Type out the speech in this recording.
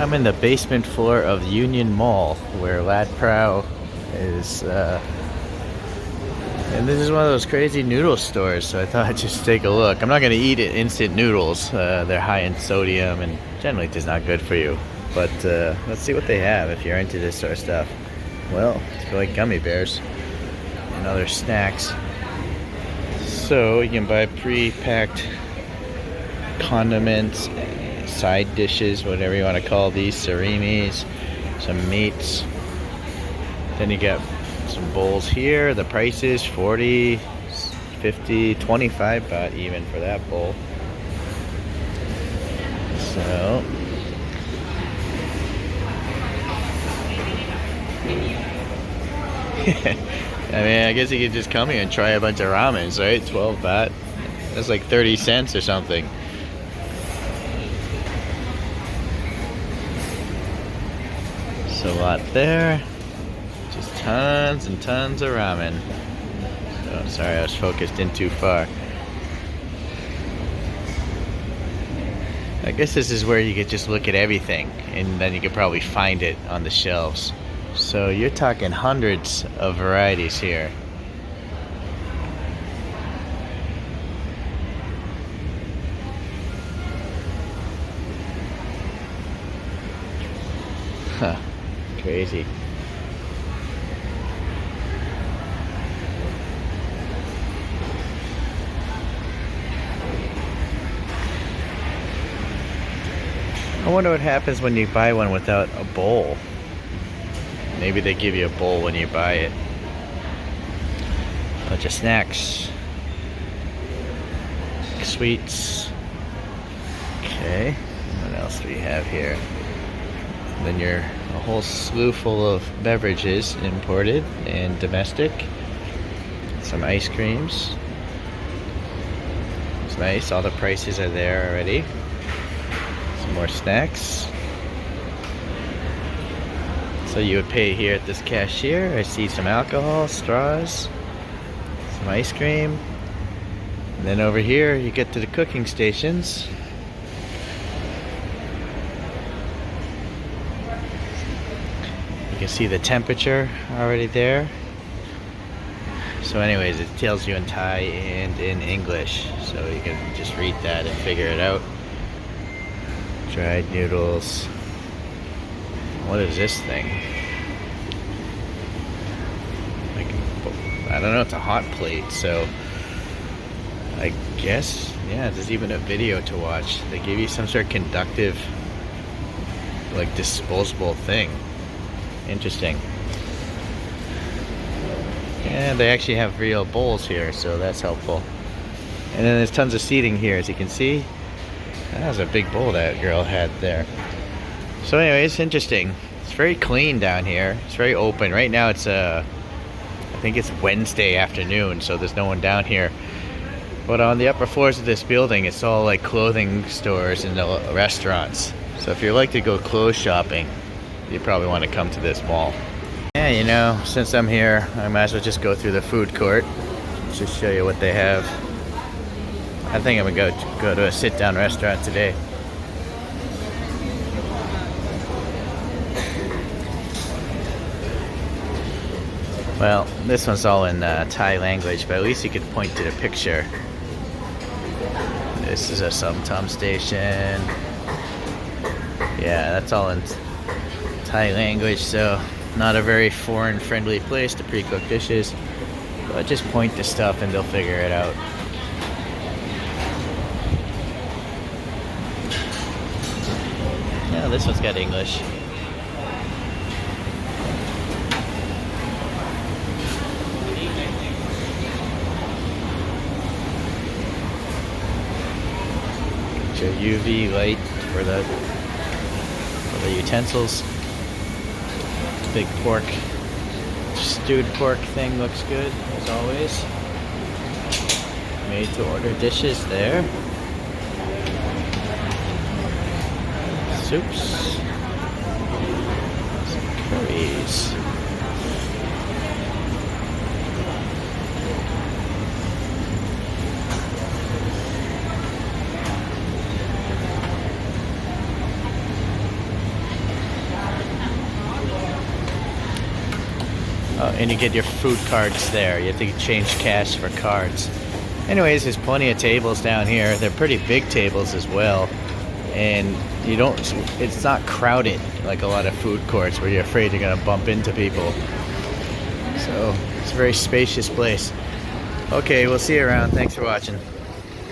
I'm in the basement floor of Union Mall where Lat Phrao is, and this is one of those crazy noodle stores, so I thought I'd just take a look. I'm not going to eat it, instant noodles. They're high in sodium and generally just not good for you. But let's see what they have if you're into this sort of stuff. Well, it's for like gummy bears and other snacks. So you can buy pre-packed condiments, side dishes, whatever you want to call these, sarimis, some meats. Then you get some bowls here. The price is 40, 50, 25 baht even for that bowl. So I mean, I guess you could just come here and try a bunch of ramens, right? 12 baht. That's like 30 cents or something. So a lot there. Just tons and tons of ramen. Oh, sorry, I was focused in too far. I guess this is where you could just look at everything, and then you could probably find it on the shelves. So you're talking hundreds of varieties here. Huh. Crazy. I wonder what happens when you buy one without a bowl. Maybe they give you a bowl when you buy it. Bunch of snacks. Sweets. Okay. What else do we have here? Then you're a whole slew full of beverages, imported and domestic. Some ice creams. It's nice, all the prices are there already. Some more snacks. So you would pay here at this cashier. I see some alcohol, straws, some ice cream. And then over here you get to the cooking stations. You can see the temperature already there. So anyways, it tells you in Thai and in English. So you can just read that and figure it out. Dried noodles. What is this thing? Like, I don't know, it's a hot plate, so I guess, yeah, there's even a video to watch. They give you some sort of conductive, like, disposable thing. Interesting. And they actually have real bowls here, so that's helpful. And then there's tons of seating here, as you can see. That was a big bowl that girl had there. So anyway, it's interesting. It's very clean down here. It's very open. Right now it's I think it's Wednesday afternoon, so there's no one down here. But on the upper floors of this building, it's all like clothing stores and restaurants. So if you like to go clothes shopping, you probably want to come to this mall. Yeah, you know, since I'm here, I might as well just go through the food court. Just show you what they have. I think I'm gonna go to a sit-down restaurant today. Well, this one's all in Thai language, but at least you could point to the picture. This is a Somtam station. Yeah, that's all in Thai language, so not a very foreign-friendly place to pre-cook dishes. But just point to stuff and they'll figure it out. Yeah, this one's got English. Your UV light for the utensils. Big pork, stewed pork thing looks good as always. Made to order dishes there. Soups, some curries. and you get your food cards there. You have to change cash for cards. Anyways, there's plenty of tables down here. They're pretty big tables as well. And it's not crowded like a lot of food courts where you're afraid you're gonna bump into people. So it's a very spacious place. Okay, we'll see you around. Thanks for watching.